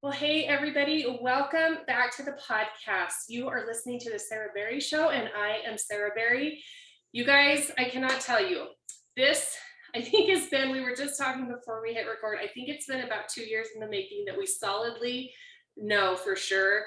Well, hey, everybody, welcome back to the podcast. You are listening to the Sarah Berry Show, and I am Sarah Berry. You guys, I cannot tell you, this, I think it's been, we were just talking before we hit record, I think it's been about 2 years in the making that we solidly know for sure,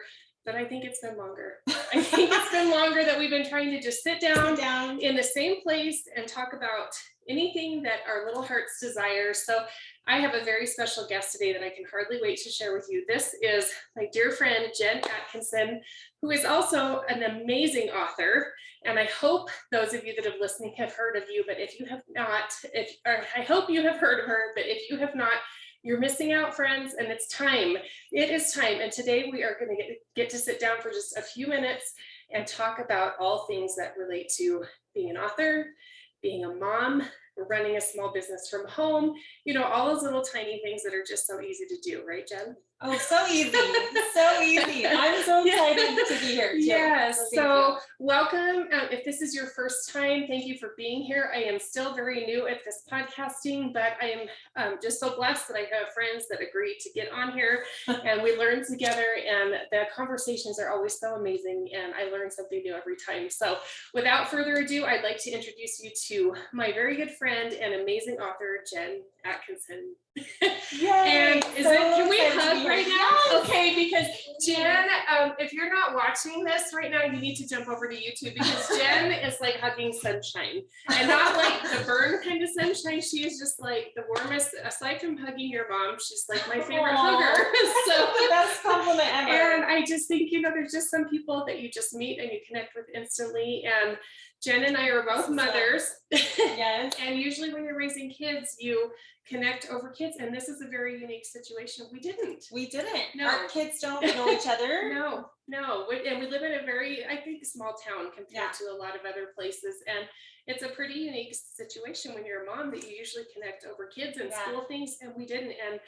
but I think it's been longer. I think it's been longer that we've been trying to just sit down in the same place and talk about anything that our little hearts desire. So I have a very special guest today that I can hardly wait to share with you. This is my dear friend, Jen Atkinson, who is also an amazing author. And I hope those of you that have listened have heard of you, but if you have not, I hope you have heard of her, but if you have not, you're missing out, friends, and it's time. It is time. And today we are going to get to sit down for just a few minutes and talk about all things that relate to being an author, being a mom, running a small business from home, you know, all those little tiny things that are just so easy to do, right, Jen? Oh, so easy. So easy. I'm so excited to be here too. Yes. So welcome. If this is your first time, thank you for being here. I am still very new at this podcasting, but I am just so blessed that I have friends that agreed to get on here and we learn together, and the conversations are always so amazing and I learn something new every time. So without further ado, I'd like to introduce you to my very good friend and amazing author, Jen Atkinson. Yay! And can we hug right now? Yes. Okay, because Jen, if you're not watching this right now, you need to jump over to YouTube, because Jen is like hugging sunshine, and not like the burn kind of sunshine. She is just like the warmest. Aside from hugging your mom, she's like my favorite hugger. So the best compliment ever. And I just think, you know, there's just some people that you just meet and you connect with instantly. And Jen and I are both mothers. Yes. And usually when you're raising kids, you connect over kids. And this is a very unique situation. We didn't. No. Our kids don't know each other. No. And we live in a very, I think, small town compared to a lot of other places. And it's a pretty unique situation when you're a mom that you usually connect over kids and school things. And we didn't. And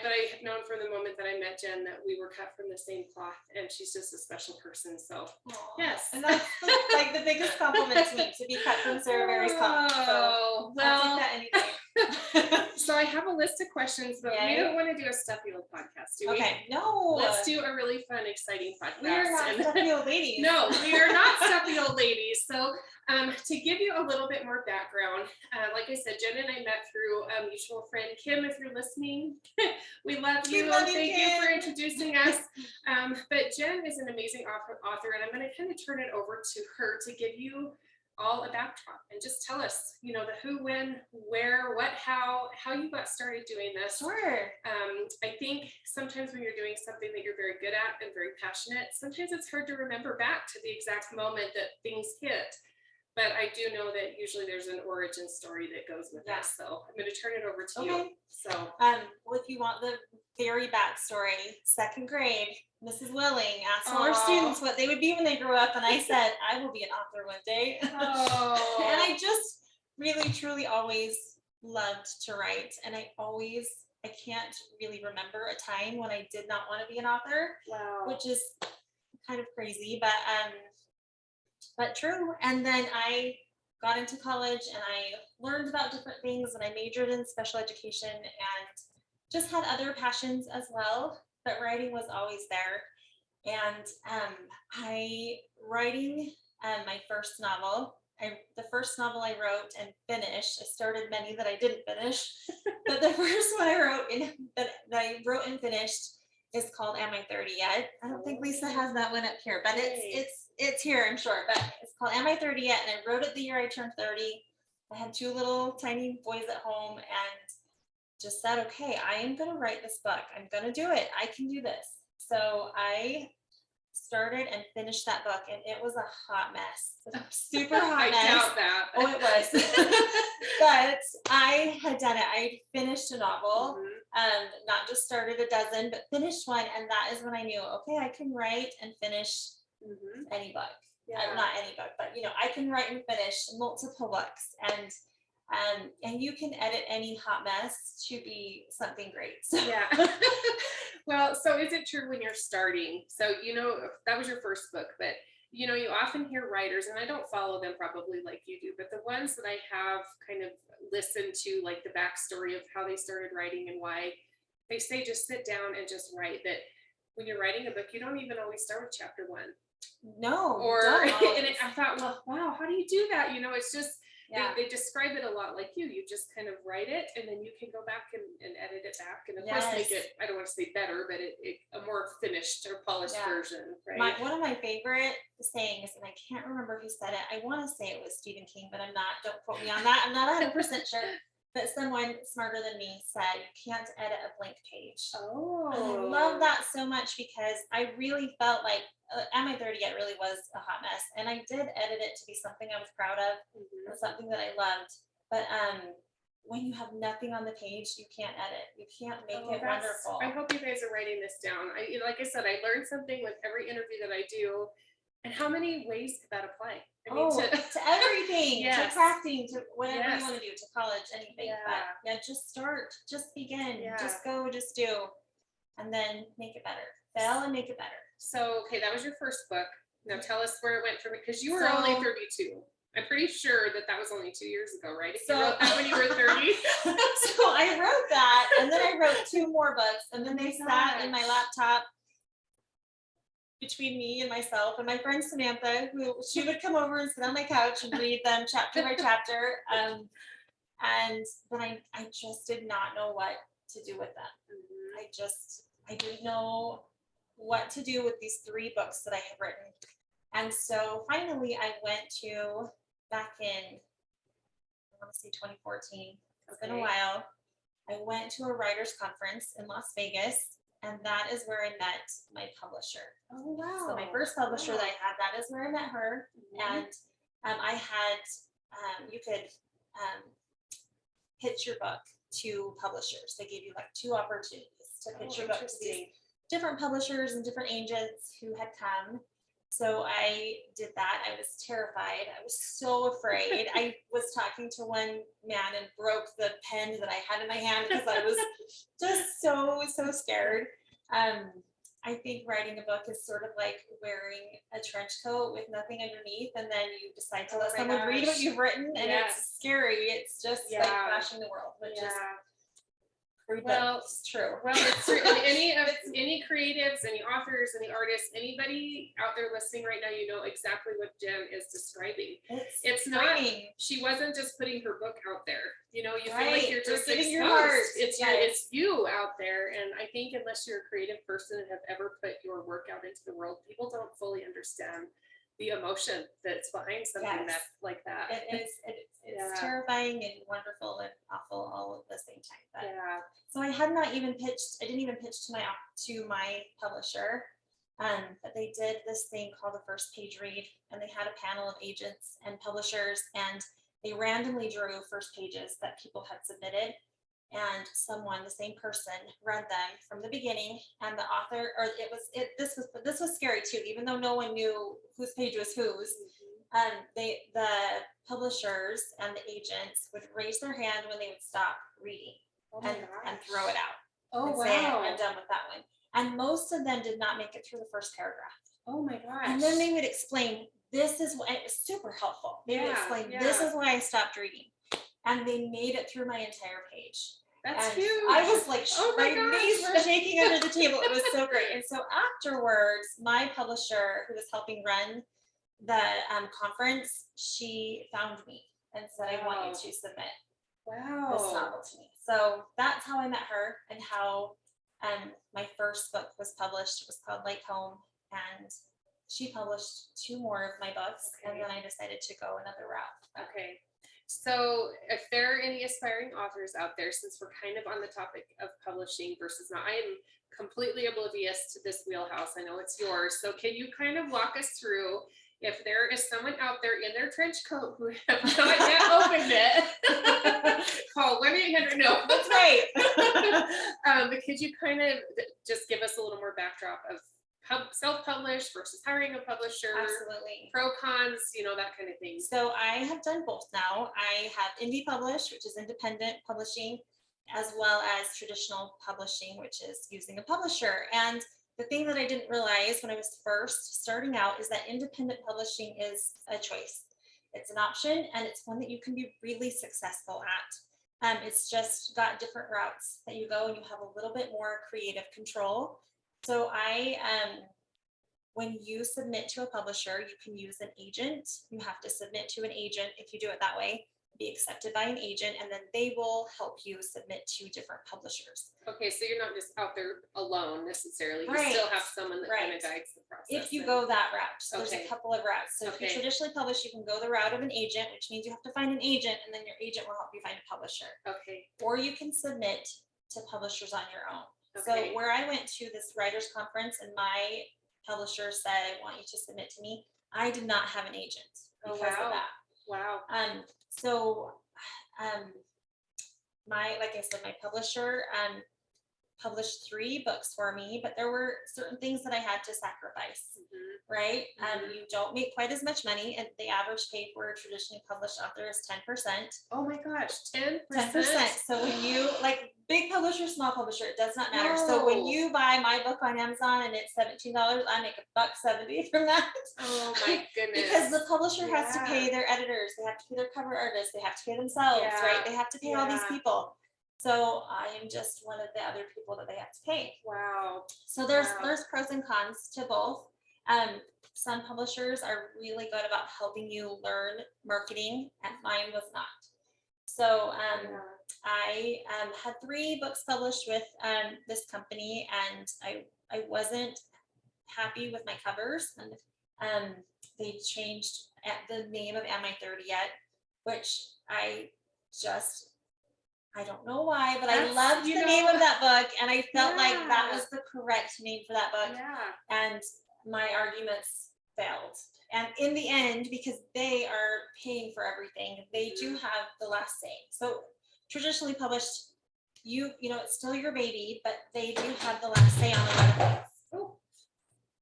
but I have known from the moment that I met Jen that we were cut from the same cloth, and she's just a special person. So yes, and that's like the biggest compliment to me, to be cut from Sarah Berry's cloth. So well, I'll take that anytime. So I have a list of questions, but we don't want to do a stuffy old podcast, do we? Okay, no. Let's do a really fun, exciting podcast. We are not stuffy old ladies. No, we are not stuffy old ladies. So to give you a little bit more background, like I said, Jen and I met through a mutual friend, Kim. If you're listening, we love you. Thank you for introducing us. But Jen is an amazing author, and I'm going to kind of turn it over to her to give you all a backdrop and just tell us, you know, the who, when, where, what, how you got started doing this. Sure. I think sometimes when you're doing something that you're very good at and very passionate, sometimes it's hard to remember back to the exact moment that things hit. But I do know that usually there's an origin story that goes with this. So I'm going to turn it over to you. So, well, if you want the very backstory, second grade, Mrs. Willing asked all our students what they would be when they grew up, and I said, I will be an author one day. And I just really, truly always loved to write, and I can't really remember a time when I did not want to be an author. Wow. Which is kind of crazy, but true. And then I got into college and I learned about different things, and I majored in special education and just had other passions as well, but writing was always there. And writing my first novel, the first novel I wrote and finished, I started many that I didn't finish, but the first one that I wrote and finished is called Am I 30 Yet? I don't think Lisa has that one up here, but it's here, I'm sure. But it's called Am I 30 Yet? And I wrote it the year I turned 30. I had 2 little tiny boys at home and just said, okay, I am going to write this book. I'm going to do it. I can do this. So I started and finished that book, and it was a hot mess, super hot mess. I doubt that. Oh, it was. But I had done it. I finished a novel, not just started a dozen, but finished one. And that is when I knew, okay, I can write and finish any book. Not any book, but you know, I can write and finish multiple books, and you can edit any hot mess to be something great. So. Yeah. Well, so is it true when you're starting? So, you know, that was your first book, but you know, you often hear writers, and I don't follow them probably like you do, but the ones that I have kind of listened to, like the backstory of how they started writing and why they say just sit down and just write. That when you're writing a book, you don't even always start with chapter 1. No, Or don't and always. I thought, well, wow, how do you do that? You know, it's just Yeah. they describe it a lot like you just kind of write it, and then you can go back and edit it back, and of course make Yes. it, I don't want to say better, but a more finished or polished Yeah. version, right? One of my favorite sayings, and I can't remember who said it. I want to say it was Stephen King, but I'm not. Don't quote me on that. I'm not 100% sure. But someone smarter than me said, you can't edit a blank page. Oh, And I love that so much because I really felt like at my 30, it really was a hot mess. And I did edit it to be something I was proud of Mhm. and something that I loved. But when you have nothing on the page, you can't edit. You can't make it wonderful. I hope you guys are writing this down. Like I said, I learned something with every interview that I do. And how many ways could that apply? I mean, to everything, yes. to crafting, to whatever Yes. you want to do, to college, anything. Yeah. But yeah, just start, just begin, Yeah. just go, just do, and then make it better. Fail and make it better. So, okay, that was your first book. Now tell us where it went from, because you were So- only 32. I'm pretty sure that was only 2 years ago, right? If So- you wrote that when you were 30. So I wrote that, and then I wrote 2 more books, and then they sat in my laptop between me and myself and my friend Samantha, who she would come over and sit on my couch and read them chapter by chapter. And then I just did not know what to do with them. Mhm. I didn't know what to do with these 3 books that I had written. And so finally I went to, back in, I want to say 2014, it's been a Okay. while, I went to a writer's conference in Las Vegas, and that is where I met my publisher. Oh, wow. So my first publisher that I had, that is where I met her. Mhm. And I had, you could pitch your book to publishers. They gave you like 2 opportunities to pitch your book to these Interesting. different publishers and different agents who had come. So I did that. I was terrified. I was so afraid. I was talking to one man and broke the pen that I had in my hand because I was just so scared. I think writing a book is sort of like wearing a trench coat with nothing underneath, and then you decide to let someone read what you've written, and it's scary. It's just like crashing the world, which is well, it's true. Well, it's true. And any creatives, any authors, any artists, anybody out there listening right now, you know exactly what Jen is describing. It's not, she wasn't just putting her book out there. You know, you feel like you're just giving exposed. your heart. It's you out there. And I think unless you're a creative person and have ever put your work out into the world, people don't fully understand the emotion that's behind something that's like that. It's terrifying and wonderful and awful all at the same time. But, so I didn't even pitch to my publisher. But they did this thing called the first page read, and they had a panel of agents and publishers, and they randomly drew first pages that people had submitted. And the same person read them from the beginning, and the author, or this was scary too, even though no one knew whose page was whose. The publishers and the agents would raise their hand when they would stop reading and throw it out. Oh, and say, I'm done with that one. And most of them did not make it through the first paragraph. Oh my gosh. And then they would explain, this is why, it was super helpful. They would explain, this is why I stopped reading. And they made it through my entire page. That's huge. I was like, my knees were shaking under the table. It was so great. And so afterwards, my publisher, who was helping run the conference, she found me and said, I want you to submit this novel to me. So that's how I met her, and how my first book was published. It was called Like Home, and she published 2 more of my books, and then I decided to go another route. Okay. So if there are any aspiring authors out there, since we're kind of on the topic of publishing versus not, I am completely oblivious to this wheelhouse. I know it's yours. So can you kind of walk us through, if there is someone out there in their trench coat who have not yet opened it, call 1-800, no. That's right. But could you kind of just give us a little more backdrop of self-published versus hiring a publisher? Absolutely. Pro cons, that kind of thing. So I have done both now. I have indie published, which is independent publishing, as well as traditional publishing, which is using a publisher. And the thing that I didn't realize when I was first starting out is that independent publishing is a choice. It's an option, and it's one that you can be really successful at. It's just got different routes that you go and you have a little bit more creative control. So when you submit to a publisher, you can use an agent. You have to submit to an agent if you do it that way, be accepted by an agent, and then they will help you submit to different publishers. Okay, so you're not just out there alone necessarily. You Right. still have someone that kind Right. of guides the process. If you go that route. So there's Okay. a couple of routes. So if you Okay. traditionally publish, you can go the route of an agent, which means you have to find an agent, and then your agent will help you find a publisher. Okay. Or you can submit to publishers on your own. Okay. So where I went to this writers conference and my publisher said, I want you to submit to me, I did not have an agent because of that. Wow. So like I said, my publisher published 3 books for me, but there were certain things that I had to sacrifice, right? You don't make quite as much money, and the average pay for a traditionally published author is 10%. Oh my gosh, 10%? 10%. So when you, like, big publisher, small publisher, it does not matter. So when you buy my book on Amazon and it's $17, I make $1.70 from that. Oh my goodness. Because the publisher has to pay their editors, they have to pay their cover artists, they have to pay themselves, right? They have to pay all these people. So I am just one of the other people that they have to pay. Wow. So there's pros and cons to both. Some publishers are really good about helping you learn marketing, and mine was not. So I had 3 books published with this company, and I wasn't happy with my covers, and they changed the name of Am I 30 Yet, which I don't know why, but I loved the name of that book, and I felt like that was the correct name for that book. And my arguments failed. And in the end, because they are paying for everything, they do have the last say. So traditionally published, you know, it's still your baby, but they do have the last say on a lot of things. Oh,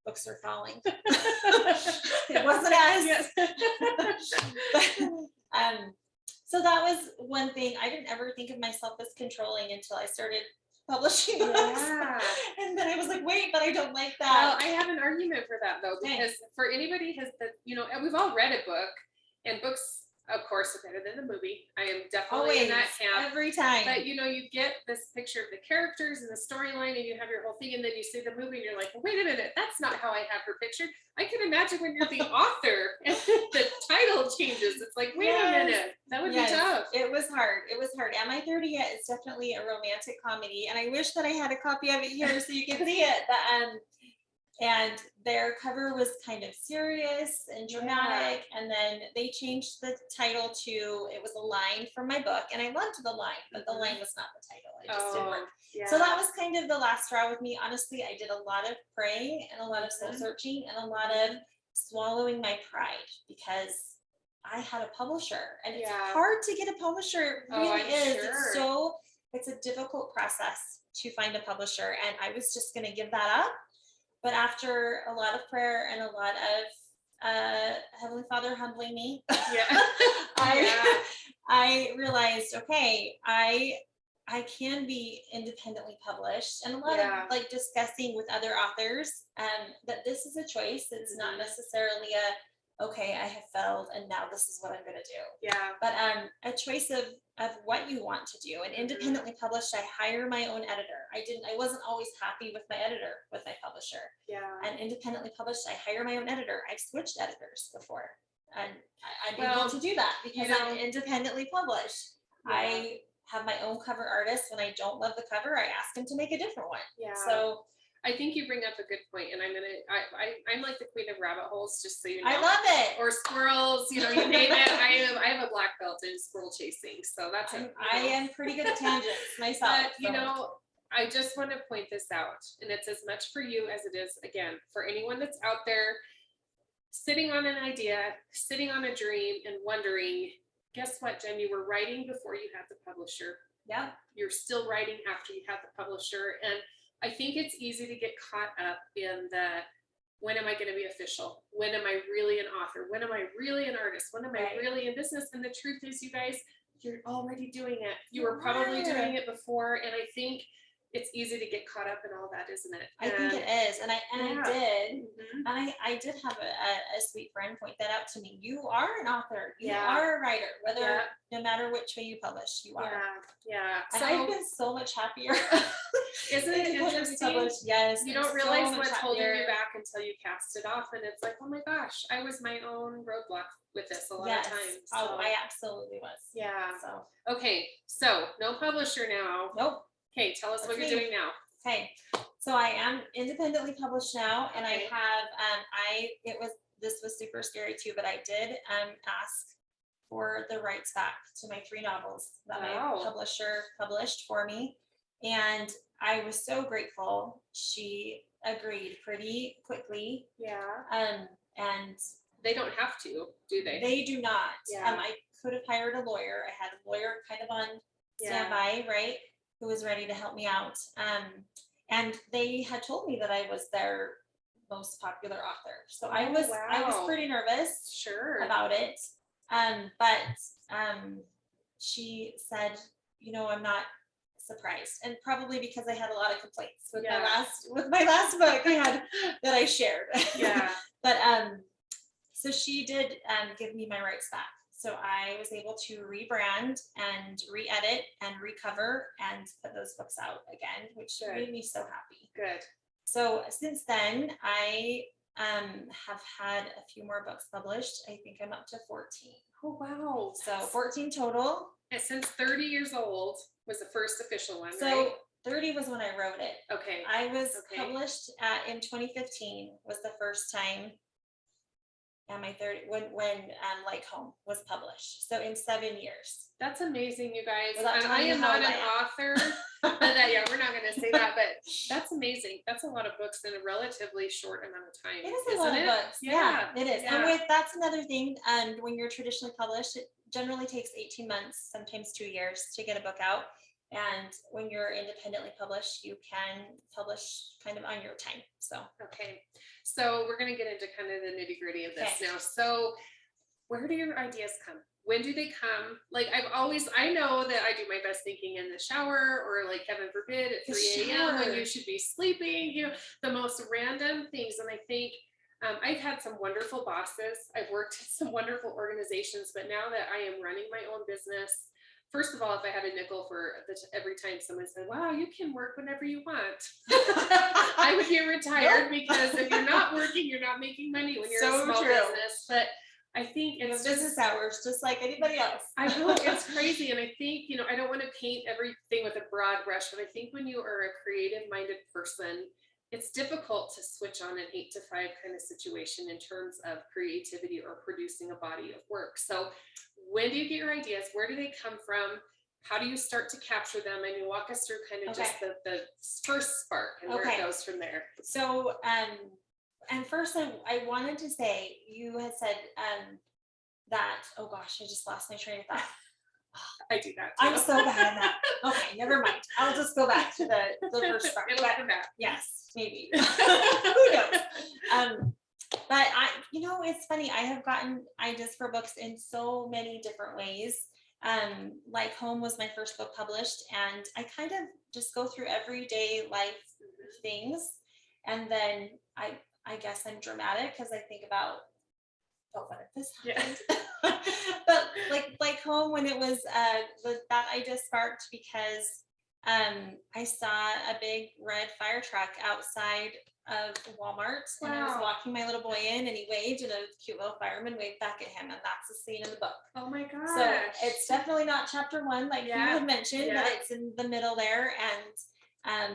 books are falling. It wasn't us. So that was one thing. I didn't ever think of myself as controlling until I started publishing books. And then I was like, wait, but I don't like that. Well, I have an argument for that though, because for anybody you know, and we've all read a book, and books, of course, are better than the movie. I am definitely in that camp. Every time. But you know, you get this picture of the characters and the storyline, and you have your whole thing, and then you see the movie, and you're like, wait a minute, that's not how I have her pictured. I can imagine when you're the author and the title changes. It's like, wait a minute, that would be tough. It was hard. It was hard. Am I 30 Yet? It's definitely a romantic comedy, and I wish that I had a copy of it here so you can see it. But, and their cover was kind of serious and dramatic, and then they changed the title to, it was a line from my book, and I loved the line, but the line was not the title. It just didn't work. So that was kind of the last straw with me. Honestly, I did a lot of praying and a lot of soul searching and a lot of swallowing my pride, because I had a publisher, and it's hard to get a publisher. It really is. Sure. It's a difficult process to find a publisher, and I was just going to give that up. But after a lot of prayer and a lot of Heavenly Father humbling me, I realized, okay, I can be independently published, and a lot of like discussing with other authors that this is a choice. It's not necessarily okay, I have failed and now this is what I'm going to do. But a choice of what you want to do. And independently published, I hire my own editor. I wasn't always happy with my editor, with my publisher. And independently published, I hire my own editor. I've switched editors before, and I'm able to do that because I'm independently published. I have my own cover artist. When I don't love the cover, I ask him to make a different one. So I think you bring up a good point, and I'm like the queen of rabbit holes, just so you know. I love it. Or squirrels, you know, you name it. I have a black belt in squirrel chasing, so that's I am pretty good at tangents myself. But you know, I just want to point this out, and it's as much for you as it is, again, for anyone that's out there sitting on an idea, sitting on a dream, and wondering. Guess what, Jen? You were writing before you had the publisher. You're still writing after you have the publisher, and I think it's easy to get caught up in the, when am I going to be official? When am I really an author? When am I really an artist? When am I really in business? And the truth is, you guys, you're already doing it. You were probably doing it before. And I think it's easy to get caught up in all that, isn't it? I think it is. And I did. Mhm. And I did have a sweet friend point that out to me. You are an author. You Yeah. are a writer, whether Yeah. no matter which way you publish, you are. Yeah. And So I've been so much happier. isn't it interesting? Yes. You I'm don't realize so much what's holding happier. you back until you cast it off, and it's like, oh my gosh, I was my own roadblock with this a lot of times. Oh, So, I absolutely was. yeah. So Okay, so no publisher now. nope. Okay, tell us what That's you're me. doing now. Okay. So I am independently published now, and Okay. I have this was super scary too, but I did ask for the rights back to my 3 novels that Wow. my publisher published for me. And I was so grateful. She agreed pretty quickly. Yeah. And They don't have to, do they? they do not. Yeah. I could have hired a lawyer. I had a lawyer kind of on Yeah. standby, right? Who was ready to help me out. And they had told me that I was their most popular author. So I was wow. pretty nervous Sure. about it. But she said, you know, I'm not surprised. And probably because I had a lot of complaints with Yeah. my last book I had that I shared. Yeah. But so she did give me my rights back. So I was able to rebrand and re-edit and recover and put those books out again, which Good. made me so happy. Good. So since then, I have had a few more books published. I think I'm up to 14. Oh, wow. So 14 total. And since 30 years old was the first official one, So right? 30 was when I wrote it. Okay. I was Okay. published in 2015 was the first time. And my 30 when Like Home was published. So in 7 years. That's amazing, you guys. Without And I telling you am how not old an I am. author. Yeah, we're not going to say that, but that's amazing. That's a lot of books in a relatively short amount of time. It is a lot of books. Yeah, it is. Yeah. And that's another thing. When you're traditionally published, it generally takes 18 months, sometimes 2 years to get a book out. And when you're independently published, you can publish kind of on your time. So okay. So we're going to get into kind of the nitty gritty of this Okay. now. So where do your ideas come? When do they come? Like I know that I do my best thinking in the shower, or like heaven forbid at 3 a.m. when you should be sleeping, you know, the most random things. And I think I've had some wonderful bosses. I've worked in some wonderful organizations, but now that I am running my own business, first of all, if I had a nickel for every time someone said, wow, you can work whenever you want, I would get retired, because if you're not working, you're not making money when you're a small business. But I think it's business hours, just like anybody else. I know, it's crazy. And I think, you know, I don't want to paint everything with a broad brush, but I think when you are a creative minded person, it's difficult to switch on an 8 to 5 kind of situation in terms of creativity or producing a body of work. So when do you get your ideas? Where do they come from? How do you start to capture them? I mean, walk us through kind of just the first spark and where it goes from there. So, and first I wanted to say, you had said that, oh gosh, I just lost my train of thought. I do that too. I'm so bad at that. Okay, never mind. I'll just go back to the first part. It'll come back. Yes, maybe. Who knows? But it's funny. I have gotten ideas for books in so many different ways. Like Home was my first book published, and I kind of just go through everyday life things, and then I guess I'm dramatic because I think about, oh, what if this happened? Yeah. But like Home, when it was that idea sparked because I saw a big red fire truck outside of Walmart, and I was walking my little boy in, and he waved, and a cute little fireman waved back at him, and that's the scene in the book. Oh my gosh. So it's definitely not chapter 1 like you had mentioned, but it's in the middle there, and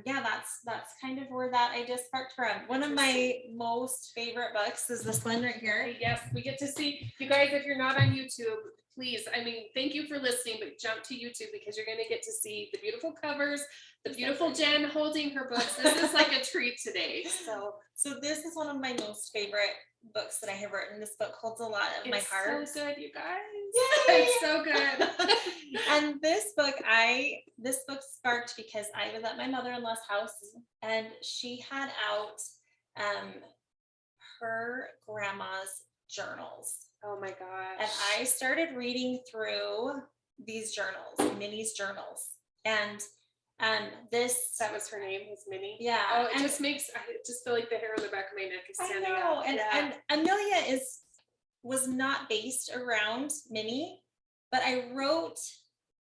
yeah, that's kind of where that idea sparked from. One of my most favorite books is this one right here. Yes, we get to see you guys. If you're not on YouTube, please, I mean, thank you for listening, but jump to YouTube, because you're going to get to see the beautiful covers, the beautiful Jen holding her books. This is like a treat today. So this is one of my most favorite books that I have written. This book holds a lot of my heart. It's so good, you guys. Yay! It's so good. And this book sparked because I was at my mother-in-law's house, and she had out her grandma's journals. Oh my gosh. And I started reading through these journals, Minnie's journals. And This, That was her name, was Minnie. yeah. Oh, it and just makes, I just feel like the hair on the back of my neck is I standing know, up. and Yeah. and Amelia was not based around Minnie, but I wrote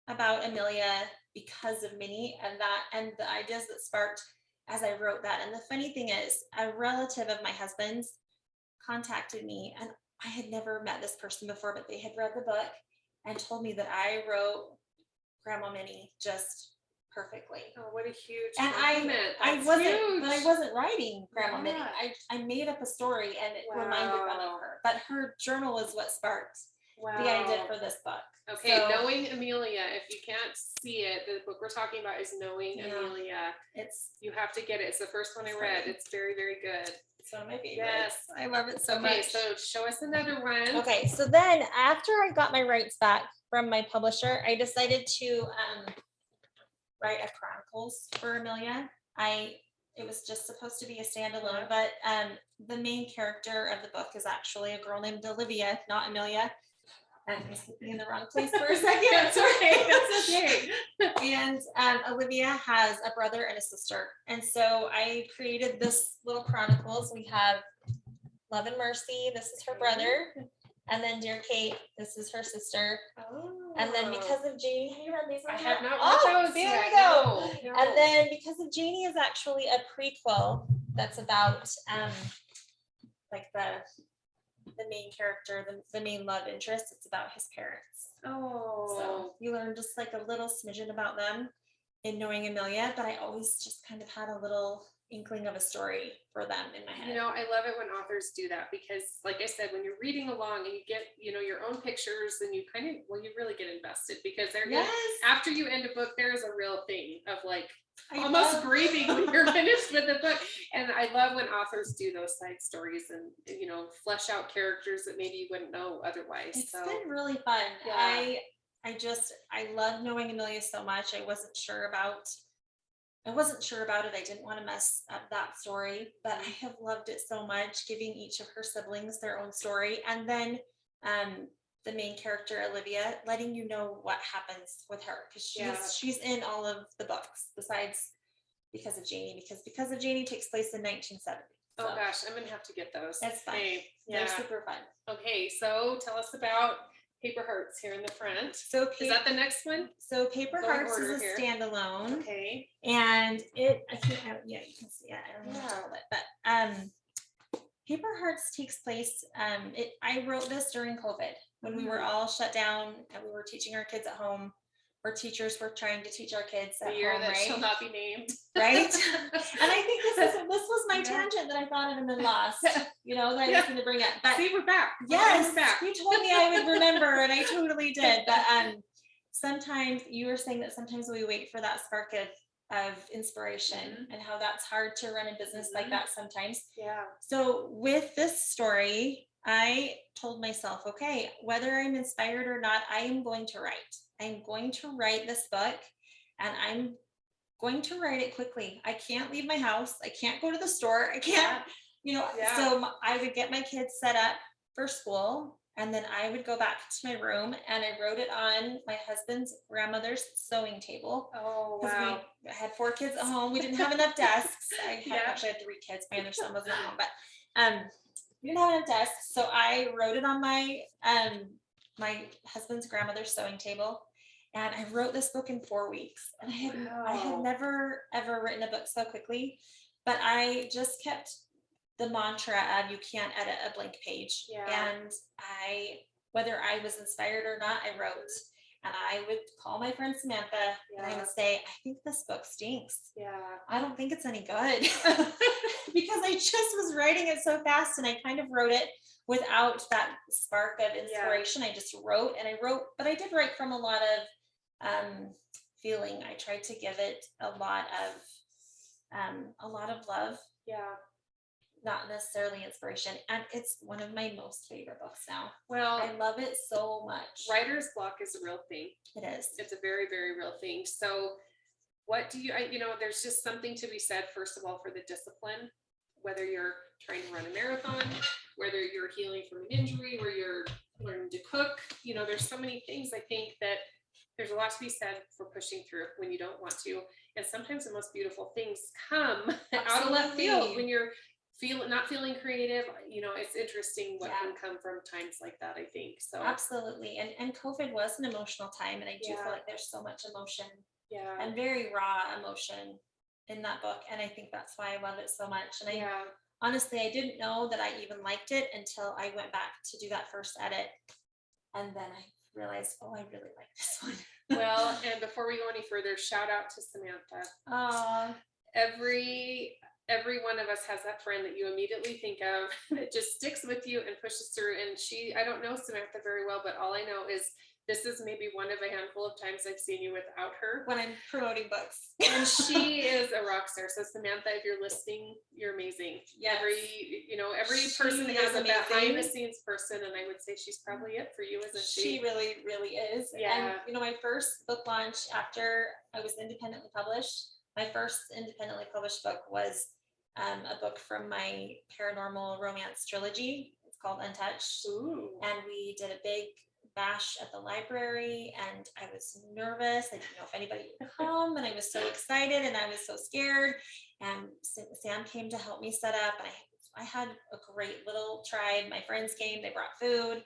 about Amelia because of Minnie and the ideas that sparked as I wrote that. And the funny thing is, a relative of my husband's contacted me, and I had never met this person before, but they had read the book and told me that I wrote Grandma Minnie just perfectly. Oh, what a huge And compliment. I That's wasn't, huge. but I wasn't writing Grandma Minnie. Yeah. I made up a story and it reminded them Wow. of her. But her journal is what sparked Wow. the idea for this book. Okay, So, Knowing Amelia. If you can't see it, the book we're talking about is Knowing Yeah. Amelia. You have to get it. It's the first one I read. It's very, very good. It's one of my favorites. Yes. I love it so Okay, much. so show us another one. Okay, so then after I got my rights back from my publisher, I decided to write a chronicles for Amelia. It was just supposed to be a standalone, but the main character of the book is actually a girl named Olivia, not Amelia. I was looking in the wrong place for a second. That's okay. That's okay. And Olivia has a brother and a sister. And so I created this little chronicles. We have Love and Mercy. This is her brother. And then Dear Kate, this is her sister. Oh. And then Because of Janie, have you read these? I have not Oh, read those there yet. we go. No. And then Because of Janie is actually a prequel that's about like the main character, the main love interest. It's about his parents. Oh. So you learn just like a little smidgen about them in Knowing Amelia, but I always just kind of had a little inkling of a story for them in my head. You know, I love it when authors do that because, like I said, when you're reading along and you get, your own pictures and you kind of, you really get invested because they're Yes. after you end a book, there is a real thing of like I almost love- grieving when you're finished with the book. And I love when authors do those side stories and, flesh out characters that maybe you wouldn't know otherwise. It's So been really fun. Yeah. I love Knowing Amelia so much. I wasn't sure about it. I didn't want to mess up that story, but I have loved it so much, giving each of her siblings their own story. And then the main character, Olivia, letting you know what happens with her. Because she's in all of the books besides Because of Janie, because of Janie takes place in 1970. So oh gosh, I'm gonna have to get those. that's fun. Hey, They're super fun. Okay, so tell us about Paper Hearts here in the front. So Is that the next one? So Paper Go in Hearts is order a here. standalone. Okay. And I can't, yeah, you can see it. I don't know how to hold it, but Paper Hearts takes place. I wrote this during COVID when we were all shut down and we were teaching our kids at home, or teachers were trying to teach our kids at The year home, that right? shall not be named. Right? And I think this was my tangent that I thought of and then lost, that I was going to bring up. But see, we're back. yes, we're back. you told me I would remember, and I totally did. But sometimes you were saying that sometimes we wait for that spark of inspiration, and how that's hard to run a business like that sometimes. Yeah. So with this story, I told myself, okay, whether I'm inspired or not, I am going to write. I'm going to write this book, and I'm going to write it quickly. I can't leave my house. I can't go to the store. I can't, So I would get my kids set up for school, and then I would go back to my room, and I wrote it on my husband's grandmother's sewing table. Oh, Because wow. we had 4 kids at home. We didn't have enough desks. I actually had 3 kids. My other son wasn't at home, but we didn't have enough desks. So I wrote it on my my husband's grandmother's sewing table. And I wrote this book in 4 weeks. And I had never, ever written a book so quickly, but I just kept the mantra of you can't edit a blank page. Yeah. And whether I was inspired or not, I wrote. And I would call my friend Samantha and I would say, I think this book stinks. Yeah. I don't think it's any good. Because I just was writing it so fast, and I kind of wrote it without that spark of inspiration. I just wrote, but I did write from a lot of feeling. I tried to give it a lot of love. Yeah. Not necessarily inspiration. And it's one of my most favorite books now. Well, I love it so much. Writer's block is a real thing. It is. It's a very, very real thing. So what do you, there's just something to be said, first of all, for the discipline, whether you're trying to run a marathon, whether you're healing from an injury, where you're learning to cook, there's so many things I think that there's a lot to be said for pushing through when you don't want to. And sometimes the most beautiful things come out of left field when you're not feeling creative. It's interesting what can come from times like that, I think. So absolutely. And COVID was an emotional time, and I do feel like there's so much emotion and very raw emotion in that book. And I think that's why I love it so much. And honestly, I didn't know that I even liked it until I went back to do that first edit. And then I realized, oh, I really like this one. Well, and before we go any further, shout out to Samantha. Every one of us has that friend that you immediately think of that just sticks with you and pushes through. And I don't know Samantha very well, but all I know is this is maybe one of a handful of times I've seen you without her. When I'm promoting books. And she is a rock star. So Samantha, if you're listening, you're amazing. Yes. Every person has a behind the scenes person, and I would say she's probably it for you, isn't she? She really, really is. Yeah. And my first book launch after I was independently published, my first independently published book was a book from my paranormal romance trilogy. It's called Untouched. Ooh. And we did a big bash at the library, and I was nervous. I didn't know if anybody would come, and I was so excited, and I was so scared. And Sam came to help me set up, and I had a great little tribe. My friends came, they brought food.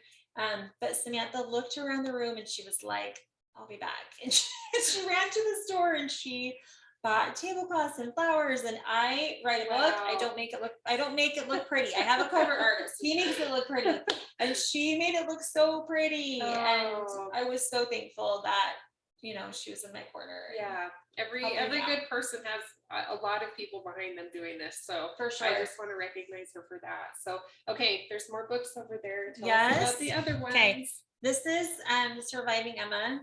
But Samantha looked around the room and she was like, I'll be back. And she ran to the store and she bought tablecloths and flowers. And I write a book. I don't make it look pretty. I have a cover artist. He makes it look pretty. And she made it look so pretty. Oh. And I was so thankful that, she was in my corner. Yeah. Every good person has a lot of people behind them doing this. So for sure. I just want to recognize her for that. So, okay, there's more books over there. Tell us about the other ones. Okay. This is Surviving Emma.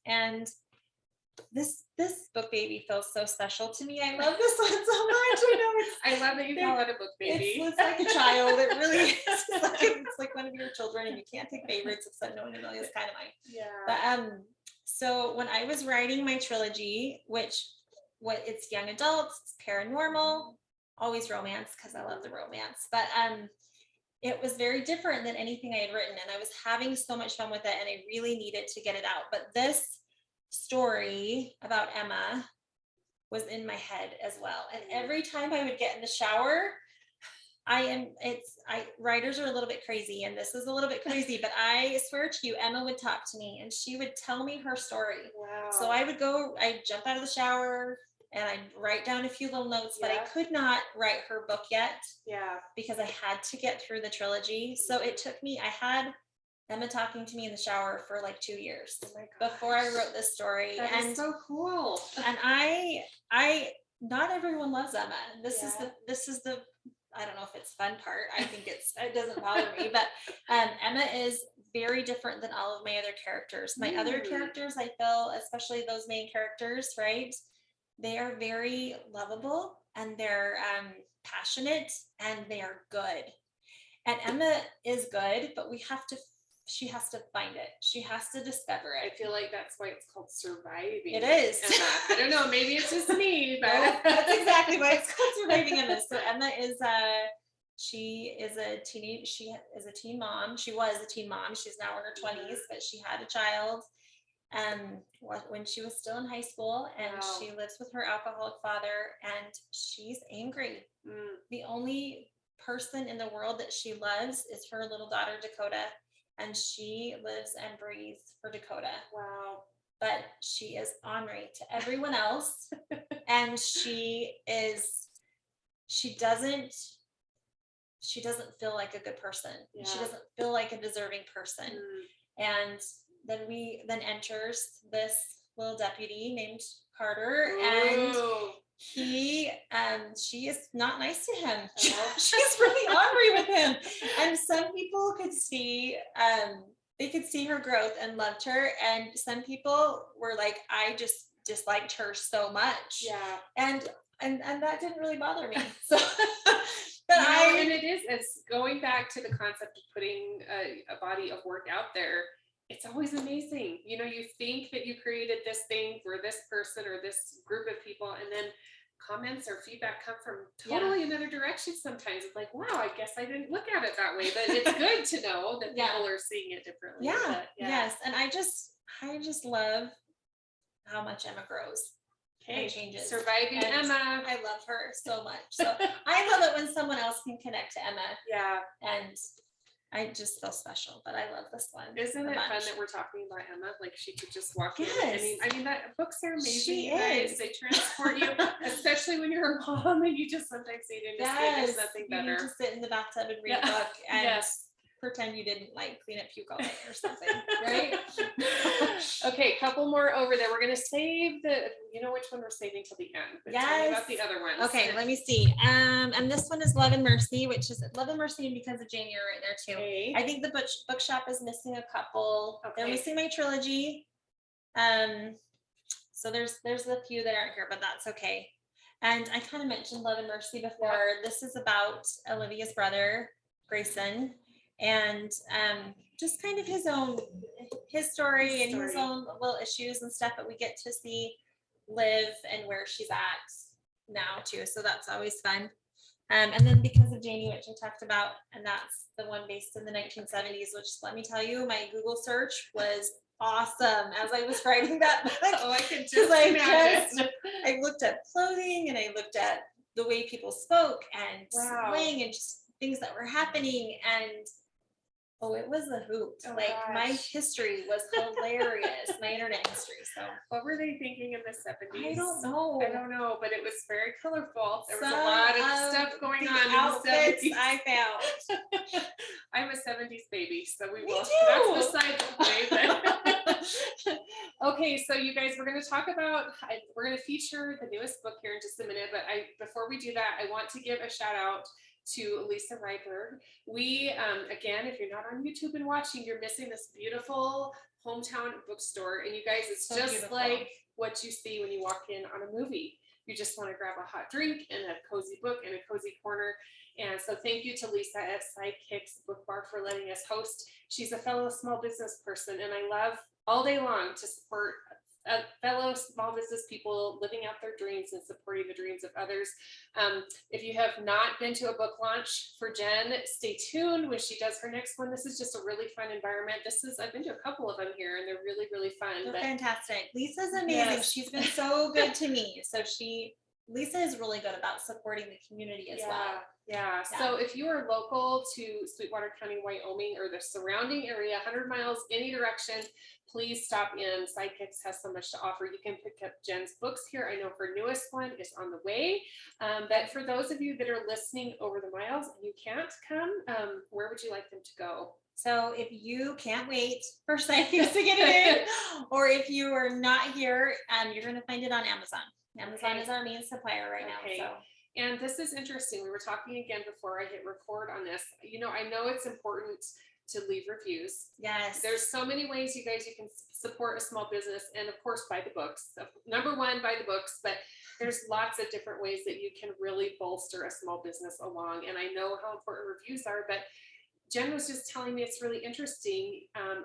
And this book baby feels so special to me. I love this one so much. I love that you call it a book baby. It's like a child. It really is. It's like one of your children, and you can't take favorites except knowing really is kind of mine. Yeah. But so when I was writing my trilogy, it's young adults, it's paranormal, always romance because I love the romance. But it was very different than anything I had written, and I was having so much fun with it, and I really needed to get it out. But this story about Emma was in my head as well. And every time I would get in the shower, writers are a little bit crazy, and this is a little bit crazy, but I swear to you, Emma would talk to me and she would tell me her story. Wow. So I'd jump out of the shower and I'd write down a few little notes, but I could not write her book yet. Yeah. Because I had to get through the trilogy. So it took me, I had Emma talking to me in the shower for like 2 years before I wrote this story. That is so cool. And I not everyone loves Emma. This is the I don't know if it's fun part. I think it doesn't bother me, but Emma is very different than all of my other characters. My other characters, I feel, especially those main characters, right? They are very lovable and they're passionate and they are good. And Emma is good, but she has to find it. She has to discover it. I feel like that's why it's called Surviving. It is. Emma. I don't know. Maybe it's just me, but no, that's exactly why it's called Surviving Emma. So Emma is she is a teen mom. She was a teen mom. She's now in her 20s, but she had a child when she was still in high school, and she lives with her alcoholic father, and she's angry. The only person in the world that she loves is her little daughter Dakota, and she lives and breathes for Dakota. Wow. But she is ornery to everyone else, and she doesn't feel like a good person. Yeah. She doesn't feel like a deserving person. And then enters this little deputy named Carter. Ooh. And she is not nice to him. She's really ornery with him. And some people could see they could see her growth and loved her, and some people were like, I just disliked her so much. Yeah. And that didn't really bother me. So and it's going back to the concept of putting a body of work out there. It's always amazing. You think that you created this thing for this person or this group of people, and then comments or feedback come from totally another direction. Sometimes it's like, wow, I guess I didn't look at it that way, but it's good to know that people are seeing it differently. Yes. And I I just love how much Emma grows. Okay, changes. Surviving And Emma. I love her so much. So I love it when someone else can connect to Emma. Yeah. And I just feel special, but I love this one. Isn't it fun that we're talking about Emma? Like she could just walk in. Yes. I mean that books are amazing. She You guys. is. They transport you, especially when you're a mom and you just sometimes need to escape. There's nothing better. You need to sit in the bathtub and read a book and pretend you didn't like clean up puke all day or something, right? Okay, couple more over there. We're gonna save you know which one we're saving till the end. But tell me about the other ones. Okay, let me see. And this one is Love and Mercy, which is Love and Mercy because of Janie right there too. Okay. I think the bookshop is missing a couple. Okay. They're missing my trilogy. So there's a few that aren't here, but that's okay. And I kind of mentioned Love and Mercy before. Yeah. This is about Olivia's brother, Grayson, and just kind of his story and his own little issues and stuff, but we get to see Liv and where she's at now too, so that's always fun. And then Because of Janie, which I talked about, and that's the one based in the 1970s, which let me tell you, my Google search was awesome as I was writing that book. Oh, I can just imagine. I looked at clothing and I looked at the way people spoke and slang and just things that were happening, and it was a hoot. My history was hilarious, my internet history. So what were they thinking in the 70s? I don't know, but it was very colorful. There was a lot of stuff going on outfits in the 70s. I found. I'm a 70s baby, so we will. Too. That's beside the point. Okay, so you guys, we're going to talk about, we're going to feature the newest book here in just a minute, but before we do that, I want to give a shout out to Lisa Ryberg. We, again, if you're not on YouTube and watching, you're missing this beautiful hometown bookstore. And you guys, it's so just beautiful. Like what you see when you walk in on a movie. You just want to grab a hot drink and a cozy book and a cozy corner. And so thank you to Lisa at Sidekicks Book Bar for letting us host. She's a fellow small business person, and I love all day long to support fellow small business people living out their dreams and supporting the dreams of others. If you have not been to a book launch for Jen, stay tuned when she does her next one. This is just a really fun environment. I've been to a couple of them here, and they're really, really fun. They're fantastic. Lisa's amazing. Yes. She's been so good to me. So Lisa is really good about supporting the community as well. Yeah. So if you are local to Sweetwater County, Wyoming, or the surrounding area, 100 miles, any direction, please stop in. Sidekicks has so much to offer. You can pick up Jen's books here. I know her newest one is on the way. But for those of you that are listening over the miles and you can't come, where would you like them to go? So if you can't wait for Sidekicks to get it in, or if you are not here, you're going to find it on Amazon. Amazon is our main supplier right now. So. And this is interesting. We were talking again before I hit record on this. You know, I know it's important to leave reviews. Yes. There's so many ways, you guys, you can support a small business, and of course, buy the books. So, number one, buy the books, but there's lots of different ways that you can really bolster a small business along. And I know how important reviews are, but Jen was just telling me it's really interesting,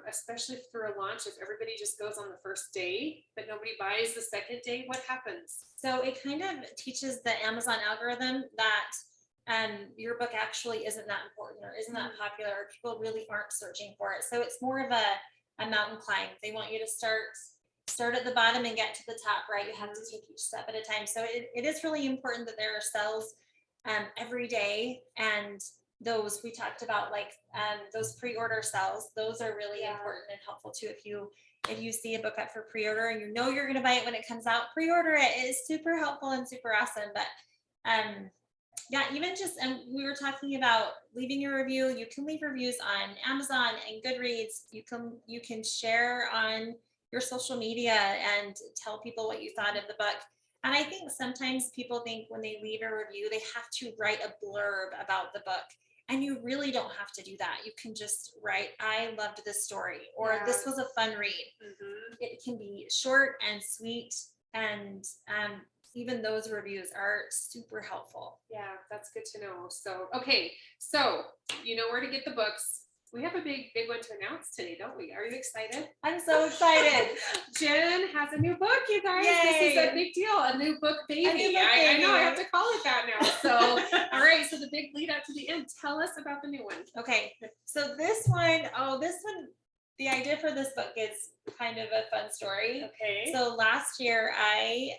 especially through a launch, if everybody just goes on the first day, but nobody buys the second day, what happens? So it kind of teaches the Amazon algorithm that your book actually isn't that important or isn't that popular, or people really aren't searching for it. So it's more of a mountain climb. They want you to start at the bottom and get to the top, right? You have to take each step at a time. So it is really important that there are sales every day, and those we talked about, like those pre-order sales, those are really important and helpful too. If you see a book up for pre-order and you know you're going to buy it when it comes out, pre-order it. It is super helpful and super awesome. But even just, and we were talking about leaving your review. You can leave reviews on Amazon and Goodreads. You can share on your social media and tell people what you thought of the book. And I think sometimes people think when they leave a review, they have to write a blurb about the book. And you really don't have to do that. You can just write, I loved this story, or this was a fun read. Mm-hmm. It can be short and sweet, and even those reviews are super helpful. Yeah, that's good to know. So, okay, so you know where to get the books. We have a big one to announce today, don't we? Are you excited? I'm so excited. Jen has a new book, you guys. Yay. This is a big deal. A new book baby. I know, I have to call it that now. So, all right. So the big lead up to the end. Tell us about the new one. Okay. So this one, the idea for this book is kind of a fun story. Okay. So last year I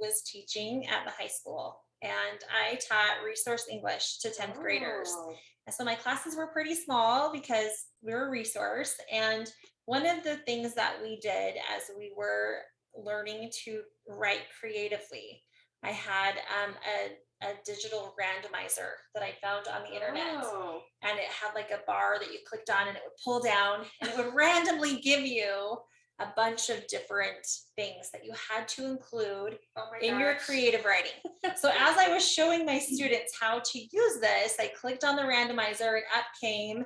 was teaching at the high school, and I taught resource English to 10th graders. Oh. And so my classes were pretty small because we were a resource. And one of the things that we did as we were learning to write creatively, I had a digital randomizer that I found on the internet. Oh. And it had like a bar that you clicked on and it would pull down and it would randomly give you a bunch of different things that you had to include Oh my in your gosh. creative writing. So as I was showing my students how to use this, I clicked on the randomizer and up came,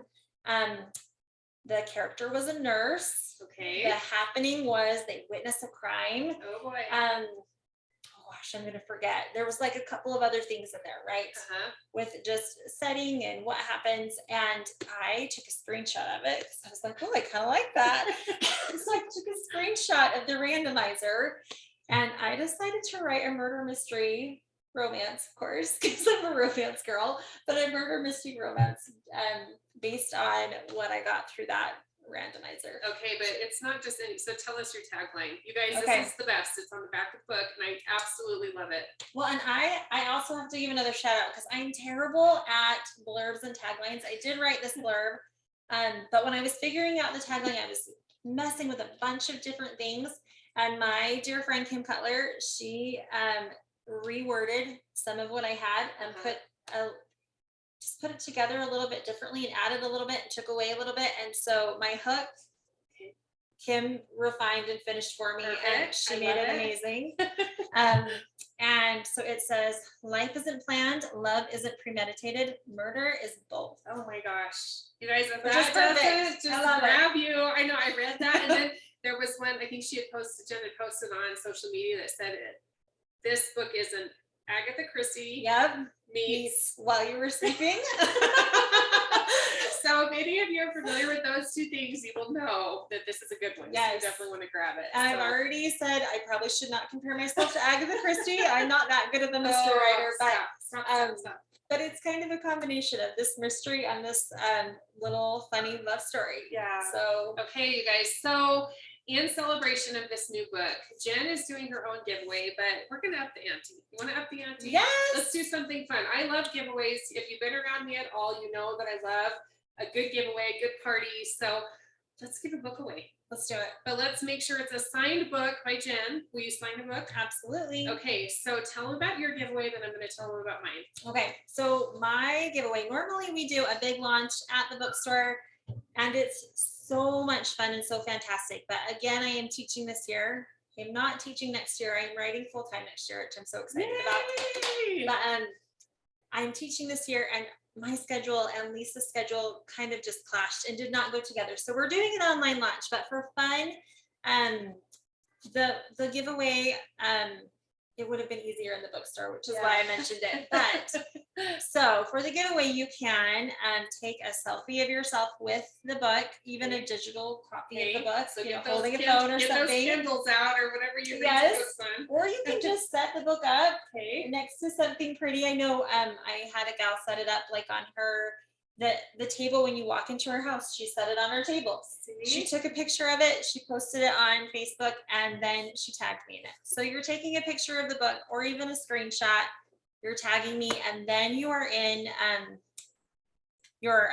the character was a nurse. Okay. The happening was they witnessed a crime. Oh boy. Oh gosh, I'm gonna forget. There was like a couple of other things in there, right? Uh-huh. With just setting and what happens. And I took a screenshot of it because I was like, oh, I kind of like that. So I took a screenshot of the randomizer and I decided to write a murder mystery romance, of course, because I'm a romance girl, but a murder mystery romance based on what I got through that randomizer. Okay, but it's not just any, so tell us your tagline. You guys, Okay. This is the best. It's on the back of the book and I absolutely love it. Well, and I also have to give another shout out because I'm terrible at blurbs and taglines. I did write this blurb, but when I was figuring out the tagline, I was messing with a bunch of different things. And my dear friend Kim Cutler, she reworded some of what I had and just put it together a little bit differently and added a little bit and took away a little bit. And so my hook, Kim refined and finished for me. Perfect. And she I made love it amazing. And so it says, life isn't planned, love isn't premeditated, murder is both. Oh my gosh. You guys, if Which that is perfect. doesn't just I love grab you. I know, I read that. And then there was one, I think Jen had posted on social media that said this book is an Agatha Christie Yep. meets. While you were sleeping. So if any of you are familiar with those two things, you will know that this is a good one. Yes. So you definitely want to grab it. I've already said I probably should not compare myself to Agatha Christie. I'm not that good of a mystery writer, Stop. but it's kind of a combination of this mystery and this little funny love story. Yeah. So okay, you guys. So in celebration of this new book, Jen is doing her own giveaway, but we're gonna up the ante. You want to up the ante? yes, Let's do something fun. I love giveaways. If you've been around me at all, you know that I love a good giveaway, a good party. So let's give a book away. let's do it. But let's make sure it's a signed book by Jen. Will you sign the book? Absolutely. Okay, so tell them about your giveaway, then I'm going to tell them about mine. Okay, so my giveaway, normally we do a big launch at the bookstore and it's so much fun and so fantastic. But again, I am teaching this year. I'm not teaching next year. I'm writing full-time next year, which I'm so excited Yay! about. But I'm teaching this year and my schedule and Lisa's schedule kind of just clashed and did not go together. So we're doing an online launch, but for fun, the giveaway, it would have been easier in the bookstore, which is why I mentioned it. But so for the giveaway, you can take a selfie of yourself with the book, even a digital copy of the book. So get holding a those phone or get something. those Kindles out or whatever you Yes. fun. Or you can just set the book up Okay. next to something pretty. I know I had a gal set it up like on her the table when you walk into her house. She set it on her table. She took a picture of it, she posted it on Facebook, and then she tagged me in it. So you're taking a picture of the book or even a screenshot, you're tagging me, and then you are in you're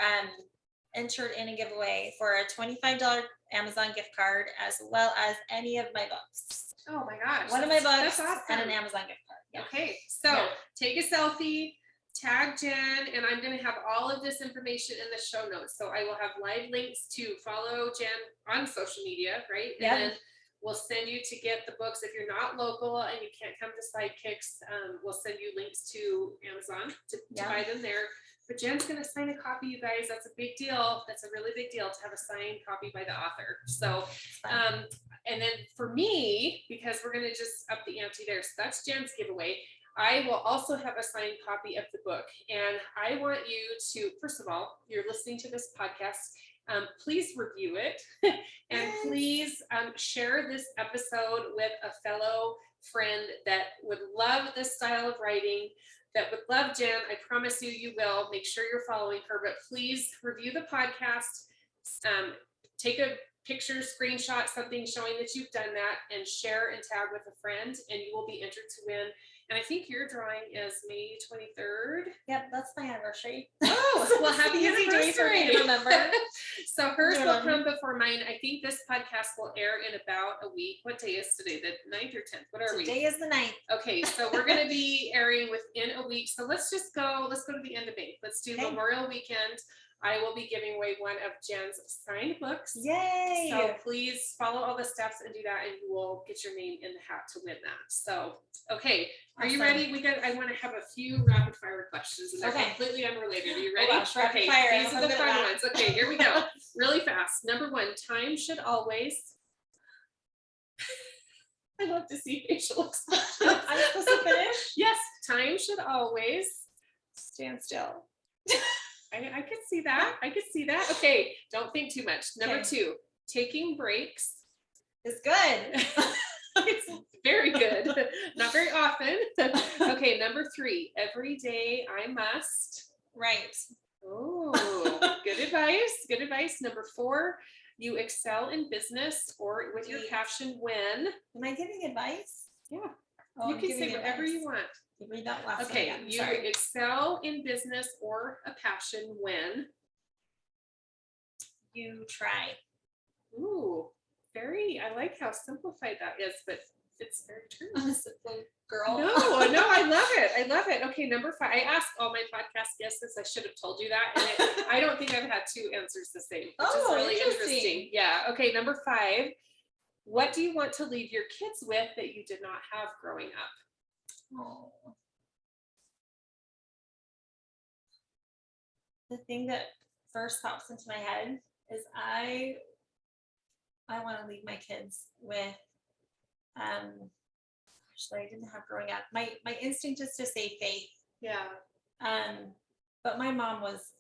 entered in a giveaway for a $25 Amazon gift card, as well as any of my books. Oh my gosh. One of my books That's awesome. and an Amazon gift card. Yeah. Okay, so take a selfie, tag Jen, and I'm going to have all of this information in the show notes. So I will have live links to follow Jen on social media, right? Yep. And then we'll send you to get the books. If you're not local and you can't come to Sidekicks, we'll send you links to Amazon to buy them there. But Jen's going to sign a copy, you guys. That's a big deal. That's a really big deal to have a signed copy by the author. So, and then for me, because we're going to just up the ante there. So that's Jen's giveaway. I will also have a signed copy of the book. And I want you to, first of all, you're listening to this podcast, please review it. And please share this episode with a fellow friend that would love this style of writing, that would love Jen. I promise you, you will. Make sure you're following her, but please review the podcast. Take a pictures, screenshot, something showing that you've done that, and share and tag with a friend, and you will be entered to win. And I think your drawing is May 23rd. Yep, that's my anniversary. Oh, well, happy Easy day for me anniversary. to remember. So hers will come before mine. I think this podcast will air in about a week. What day is today? The 9th or 10th? What are we? Today is the 9th. Okay, so we're going to be airing within a week. So let's go to the end of May. Let's do Memorial Weekend. I will be giving away one of Jen's signed books. Yay! So please follow all the steps and do that, and you will get your name in the hat to win that. So, okay, are you ready? I want to have a few rapid fire questions, and they're completely unrelated. Are you ready? Oh gosh, okay, fire. These are the fun ones. Okay, here we go. Really fast. Number 1, time should always. I love to see facial expressions. I'm supposed to finish? Yes, time should always stand still. I could see that. Okay, don't think too much. Number 2, taking breaks is good. It's very good. Not very often. Okay, number 3, every day I must. Right. Oh, good advice. Good advice. Number 4, you excel in business or with your passion when. Am I giving advice? Yeah. Oh, you can say whatever you want. Read that last okay, one. You excel in business or a passion when you try. Ooh, I like how simplified that is, but it's very true. I'm a simple girl. No, I love it. Okay, number 5. I asked all my podcast guests this. I should have told you that. And I don't think I've had 2 answers the same, which is really interesting. Yeah. Okay, number 5. What do you want to leave your kids with that you did not have growing up? Oh. The thing that first pops into my head is I want to leave my kids with that I didn't have growing up. My instinct is to say faith. Yeah. But my mom was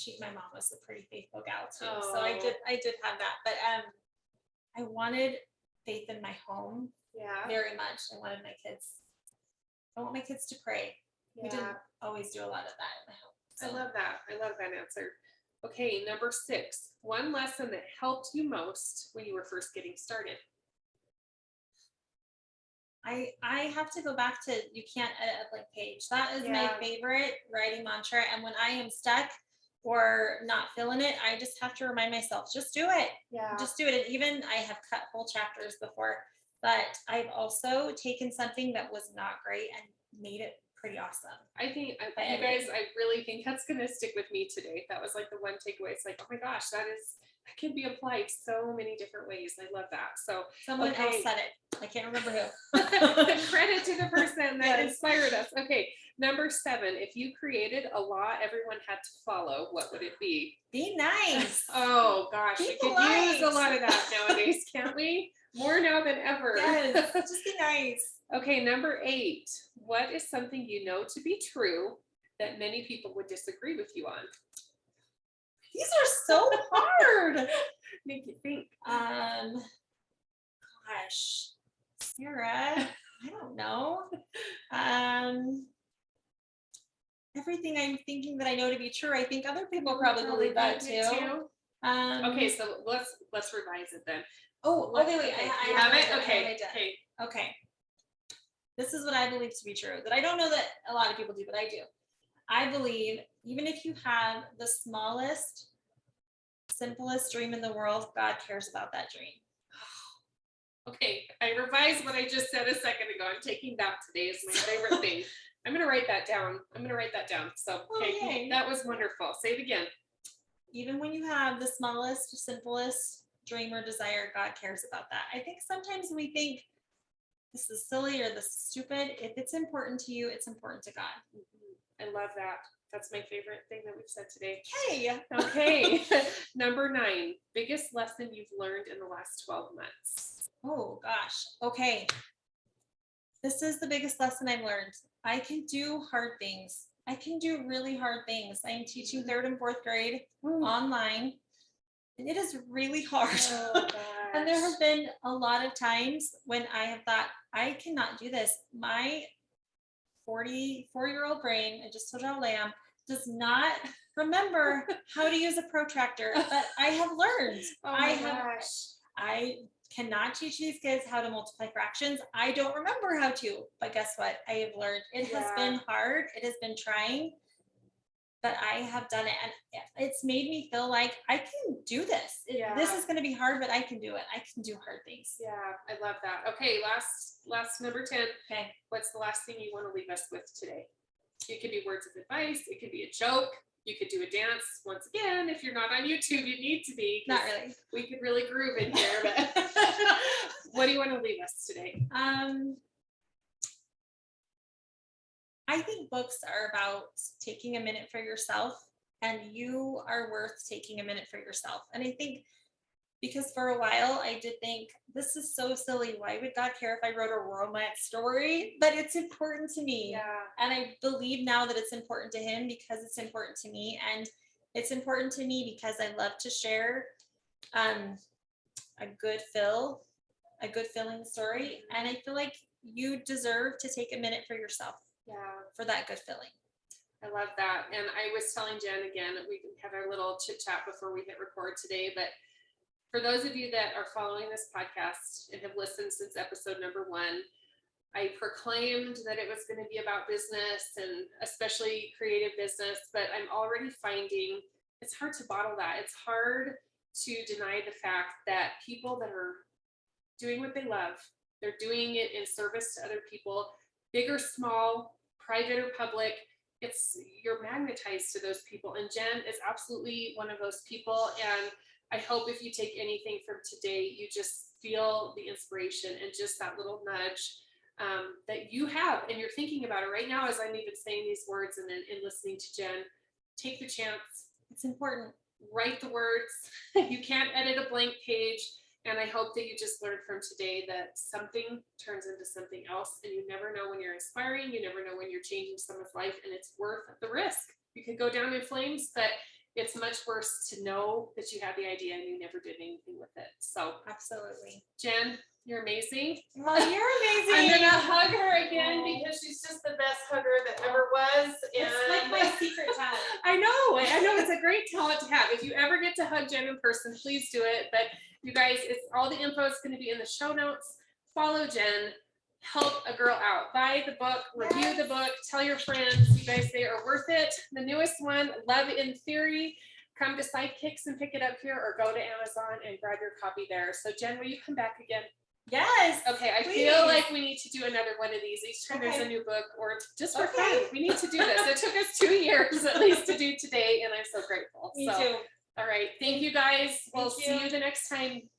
a pretty faithful gal too. Oh. So I did have that. But I wanted faith in my home. Yeah. Very much. I want my kids to pray. Yeah. We didn't always do a lot of that in my home. So. I love that answer. Okay, number 6. One lesson that helped you most when you were first getting started. I have to go back to you can't edit a blank page. That is my favorite writing mantra. And when I am stuck or not feeling it, I just have to remind myself, just do it. Yeah. Just do it. And even I have cut whole chapters before, but I've also taken something that was not great and made it pretty awesome. I think you guys, I really think that's going to stick with me today. That was like the one takeaway. It's like, oh my gosh, that can be applied so many different ways. I love that. So someone else said it. I can't remember who. Credit to the person that inspired us. Okay. Number 7, if you created a law everyone had to follow, what would it be? Be nice. Oh gosh, we could use a lot of that nowadays, can't we? More now than ever. Yes, just be nice. Okay, number 8. What is something you know to be true that many people would disagree with you on? These are so hard. Make you think. Gosh, Sarah, I don't know. Everything I'm thinking that I know to be true, I think other people probably believe that too. Okay, so let's revise it then. Oh, wait. You have it? Okay. This is what I believe to be true, that I don't know that a lot of people do, but I do. I believe even if you have the smallest, simplest dream in the world, God cares about that dream. Okay, I revised what I just said a second ago. I'm taking back today is my favorite thing. I'm going to write that down. So, okay, that was wonderful. Say it again. Even when you have the smallest, simplest dream or desire, God cares about that. I think sometimes we think this is silly or this is stupid. If it's important to you, it's important to God. Mm-hmm. I love that. That's my favorite thing that we've said today. Hey. Okay. Number 9, biggest lesson you've learned in the last 12 months. Oh gosh. Okay. This is the biggest lesson I've learned. I can do hard things. I can do really hard things. I am teaching 3rd and 4th grade online, and it is really hard. Oh, and there have been a lot of times when I have thought, I cannot do this. My 44-year-old brain, I just told you how old I am, does not remember how to use a protractor, but I have learned. Oh my gosh. I cannot teach these kids how to multiply fractions. I don't remember how to, but guess what? I have learned. It has been hard. It has been trying, but I have done it, and it's made me feel like I can do this. This is going to be hard, but I can do it. I can do hard things. Yeah, I love that. Okay, last number 10. Okay. What's the last thing you want to leave us with today? It could be words of advice. It could be a joke. You could do a dance. Once again, if you're not on YouTube, you need to be. Not really. We could really groove in here, but what do you want to leave us today? I think books are about taking a minute for yourself, and you are worth taking a minute for yourself. And I think because for a while I did think, this is so silly. Why would God care if I wrote a romance story? But it's important to me. Yeah. And I believe now that it's important to him because it's important to me. And it's important to me because I love to share a good filling story. And I feel like you deserve to take a minute for yourself. Yeah. For that good feeling. I love that. And I was telling Jen again, we had our little chit chat before we hit record today, but for those of you that are following this podcast and have listened since episode number 1, I proclaimed that it was going to be about business and especially creative business, but I'm already finding it's hard to bottle that. It's hard to deny the fact that people that are doing what they love, they're doing it in service to other people, big or small, private or public, you're magnetized to those people. And Jen is absolutely one of those people. And I hope if you take anything from today, you just feel the inspiration and just that little nudge that you have, and you're thinking about it right now as I'm even saying these words and then listening to Jen. Take the chance. It's important. Write the words. You can't edit a blank page. And I hope that you just learned from today that something turns into something else, and you never know when you're inspiring. You never know when you're changing someone's life, and it's worth the risk. You could go down in flames, but it's much worse to know that you had the idea and you never did anything with it. So absolutely. Jen, you're amazing. Well, you're amazing. I'm going to hug her again because she's just the best hugger that ever was. And it's like my secret talent. I know. It's a great talent to have. If you ever get to hug Jen in person, please do it. But you guys, all the info is going to be in the show notes. Follow Jen. Help a girl out. Buy the book, review the book, tell your friends. You guys, they are worth it. The newest one, Love in Theory. Come to Sidekicks and pick it up here, or go to Amazon and grab your copy there. So Jen, will you come back again? Yes. Okay, I feel like we need to do another one of these each time there's a new book, or just for fun. We need to do this. It took us 2 years at least to do today, and I'm so grateful. Me too. All right. Thank you guys. We'll see you the next time.